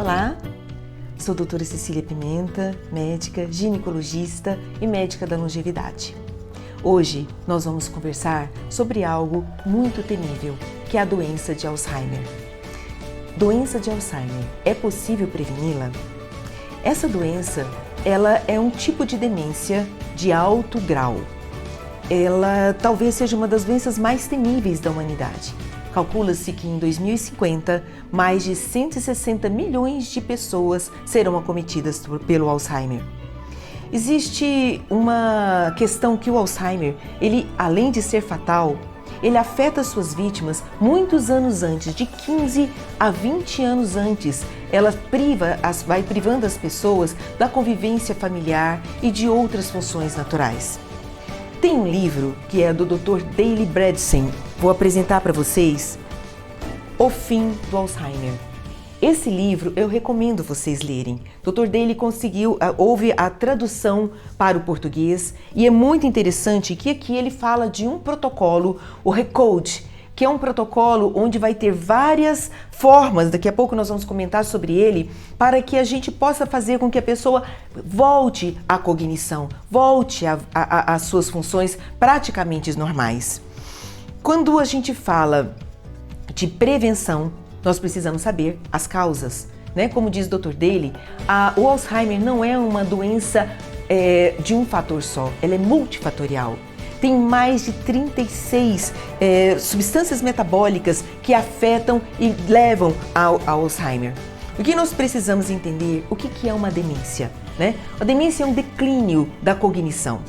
Olá, sou a doutora Cecília Pimenta, médica, ginecologista e médica da longevidade. Hoje nós vamos conversar sobre algo muito temível, que é a doença de Alzheimer. Doença de Alzheimer, é possível preveni-la? Essa doença, ela é um tipo de demência de alto grau. Ela talvez seja uma das doenças mais temíveis da humanidade. Calcula-se que em 2050, mais de 160 milhões de pessoas serão acometidas pelo Alzheimer. Existe uma questão que o Alzheimer, ele, além de ser fatal, ele afeta suas vítimas muitos anos antes, de 15 a 20 anos antes. Ela vai privando as pessoas da convivência familiar e de outras funções naturais. Tem um livro que é do Dr. Daley Bredesen, vou apresentar para vocês, O Fim do Alzheimer. Esse livro eu recomendo vocês lerem. Dr. Daley houve a tradução para o português e é muito interessante que aqui ele fala de um protocolo, o RECODE, que é um protocolo onde vai ter várias formas, daqui a pouco nós vamos comentar sobre ele, para que a gente possa fazer com que a pessoa volte à cognição, volte às suas funções praticamente normais. Quando a gente fala de prevenção, nós precisamos saber as causas, né? Como diz o Dr. Daley, o Alzheimer não é uma doença de um fator só, ela é multifatorial. Tem mais de 36 substâncias metabólicas que afetam e levam ao Alzheimer. O que nós precisamos entender? O que é uma demência, né? A demência é um declínio da cognição.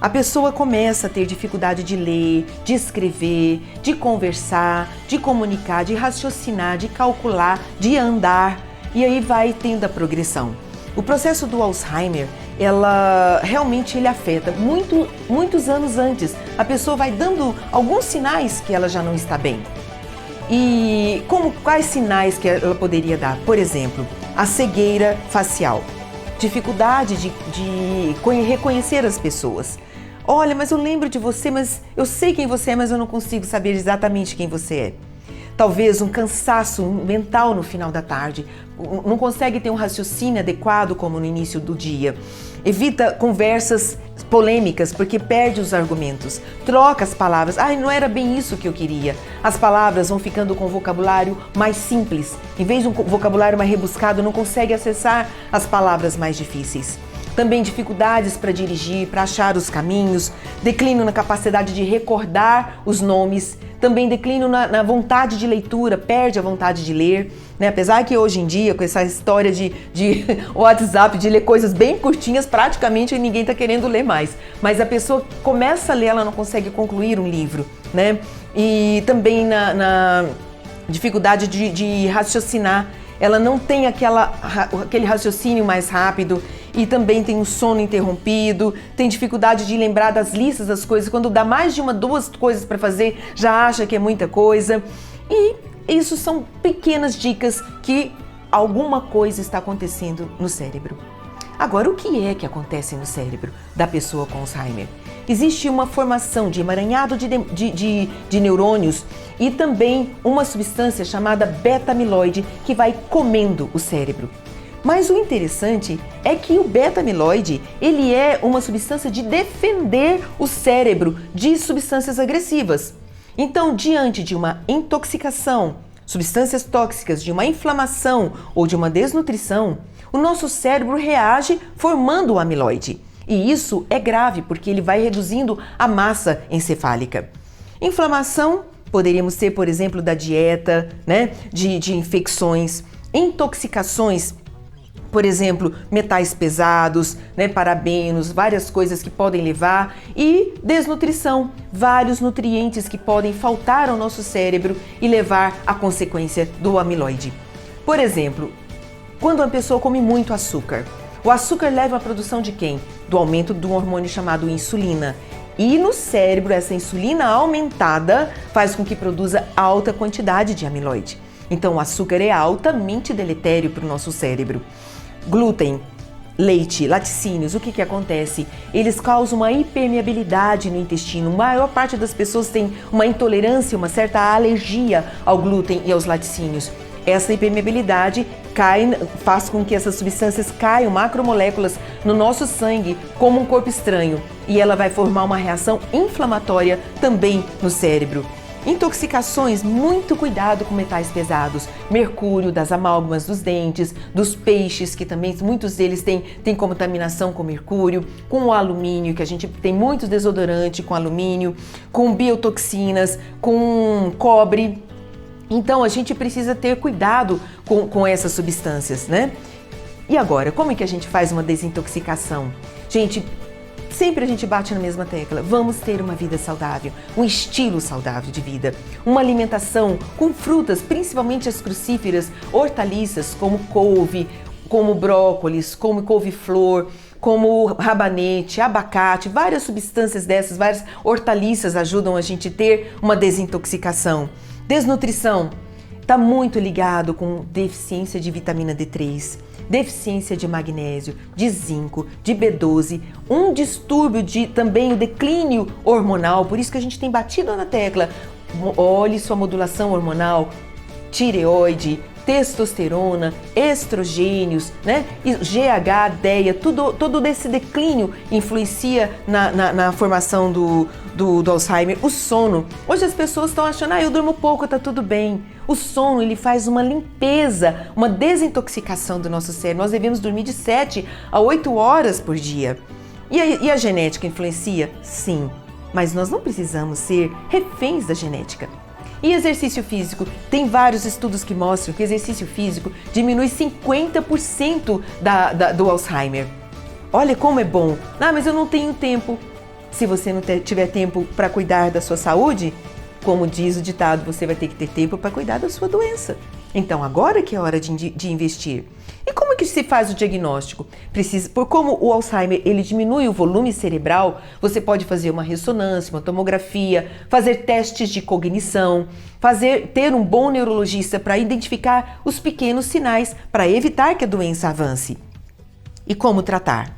A pessoa começa a ter dificuldade de ler, de escrever, de conversar, de comunicar, de raciocinar, de calcular, de andar, e aí vai tendo a progressão. O processo do Alzheimer, ele afeta muitos anos antes. A pessoa vai dando alguns sinais que ela já não está bem. E quais sinais que ela poderia dar? Por exemplo, a cegueira facial, dificuldade de reconhecer as pessoas. Olha, mas eu lembro de você, mas eu sei quem você é, mas eu não consigo saber exatamente quem você é. Talvez um cansaço mental no final da tarde, não consegue ter um raciocínio adequado como no início do dia. Evita conversas polêmicas porque perde os argumentos, troca as palavras. Não era bem isso que eu queria. As palavras vão ficando com um vocabulário mais simples. Em vez de um vocabulário mais rebuscado, não consegue acessar as palavras mais difíceis. Também dificuldades para dirigir, para achar os caminhos, declínio na capacidade de recordar os nomes, também declínio na vontade de leitura, perde a vontade de ler, né? Apesar que hoje em dia, com essa história de WhatsApp, de ler coisas bem curtinhas, praticamente ninguém está querendo ler mais. Mas a pessoa começa a ler, ela não consegue concluir um livro, né? E também na dificuldade de raciocinar, ela não tem aquele raciocínio mais rápido. E também tem um sono interrompido, tem dificuldade de lembrar das listas das coisas. Quando dá mais de duas coisas para fazer, já acha que é muita coisa. E isso são pequenas dicas que alguma coisa está acontecendo no cérebro. Agora, o que é que acontece no cérebro da pessoa com Alzheimer? Existe uma formação de emaranhado de neurônios e também uma substância chamada beta-amiloide que vai comendo o cérebro. Mas o interessante é que o beta-amiloide, ele é uma substância de defender o cérebro de substâncias agressivas. Então, diante de uma intoxicação, substâncias tóxicas, de uma inflamação ou de uma desnutrição, o nosso cérebro reage formando o amiloide. E isso é grave porque ele vai reduzindo a massa encefálica. Inflamação poderíamos ter, por exemplo, da dieta, né? de infecções, intoxicações, por exemplo, metais pesados, né, parabenos, várias coisas que podem levar, e desnutrição, vários nutrientes que podem faltar ao nosso cérebro e levar à consequência do amiloide. Por exemplo, quando uma pessoa come muito açúcar, o açúcar leva à produção de quem? Do aumento de um hormônio chamado insulina. E no cérebro, essa insulina aumentada faz com que produza alta quantidade de amiloide. Então, o açúcar é altamente deletério para o nosso cérebro. Glúten, leite, laticínios, o que acontece? Eles causam uma hipermeabilidade no intestino. A maior parte das pessoas tem uma intolerância, uma certa alergia ao glúten e aos laticínios. Essa hipermeabilidade faz com que essas substâncias caiam, macromoléculas, no nosso sangue como um corpo estranho. E ela vai formar uma reação inflamatória também no cérebro. Intoxicações, muito cuidado com metais pesados, mercúrio, das amálgamas dos dentes, dos peixes, que também muitos deles têm contaminação com mercúrio, com o alumínio, que a gente tem muito desodorante com alumínio, com biotoxinas, com cobre. Então a gente precisa ter cuidado com essas substâncias, né? E agora, como é que a gente faz uma desintoxicação? Gente, sempre a gente bate na mesma tecla. Vamos ter uma vida saudável, um estilo saudável de vida, uma alimentação com frutas, principalmente as crucíferas, hortaliças como couve, como brócolis, como couve-flor, como rabanete, abacate, várias substâncias dessas, várias hortaliças ajudam a gente a ter uma desintoxicação. Desnutrição está muito ligado com deficiência de vitamina D3, deficiência de magnésio, de zinco, de B12, um distúrbio de também o declínio hormonal, por isso que a gente tem batido na tecla, olhe sua modulação hormonal, tireoide, testosterona, estrogênios, né? E GH, DEA, todo esse declínio influencia na formação do Alzheimer. O sono. Hoje as pessoas estão achando, eu durmo pouco, tá tudo bem. O sono, ele faz uma limpeza, uma desintoxicação do nosso cérebro. Nós devemos dormir de 7 a 8 horas por dia. E a genética influencia? Sim, mas nós não precisamos ser reféns da genética. E exercício físico? Tem vários estudos que mostram que exercício físico diminui 50% do Alzheimer. Olha como é bom. Mas eu não tenho tempo. Se você não tiver tempo para cuidar da sua saúde, como diz o ditado, você vai ter que ter tempo para cuidar da sua doença. Então agora que é hora de investir. E como que se faz o diagnóstico? Por como o Alzheimer ele diminui o volume cerebral, você pode fazer uma ressonância, uma tomografia, fazer testes de cognição, ter um bom neurologista para identificar os pequenos sinais para evitar que a doença avance. E como tratar?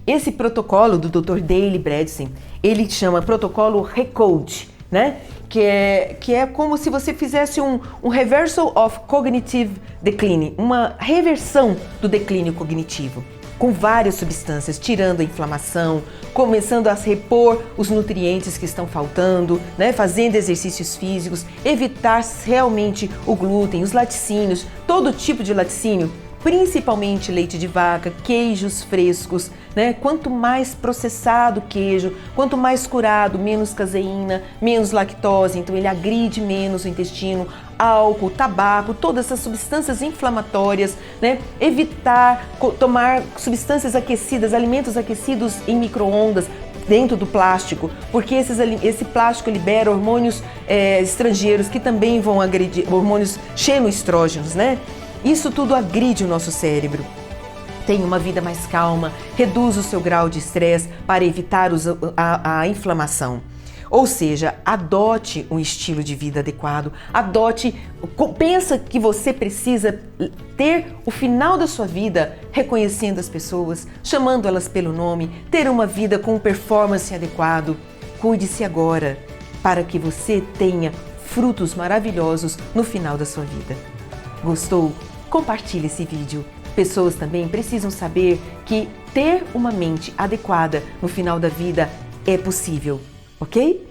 Esse protocolo do Dr. Daley Bredesen, ele chama protocolo RECODE, né? Que é como se você fizesse um reversal of cognitive decline, uma reversão do declínio cognitivo, com várias substâncias, tirando a inflamação, começando a repor os nutrientes que estão faltando, né? Fazendo exercícios físicos, evitar realmente o glúten, os laticínios, todo tipo de laticínio, principalmente leite de vaca, queijos frescos, né? Quanto mais processado o queijo, quanto mais curado, menos caseína, menos lactose, então ele agride menos o intestino, álcool, tabaco, todas essas substâncias inflamatórias, né? Evitar tomar substâncias aquecidas, alimentos aquecidos em micro-ondas, dentro do plástico, porque esse plástico libera hormônios estrangeiros que também vão agredir, hormônios xenoestrógenos, né? Isso tudo agride o nosso cérebro. Tenha uma vida mais calma, reduz o seu grau de estresse para evitar a inflamação. Ou seja, adote um estilo de vida adequado, pensa que você precisa ter o final da sua vida reconhecendo as pessoas, chamando elas pelo nome, ter uma vida com performance adequado. Cuide-se agora para que você tenha frutos maravilhosos no final da sua vida. Gostou? Compartilhe esse vídeo. Pessoas também precisam saber que ter uma mente adequada no final da vida é possível, ok?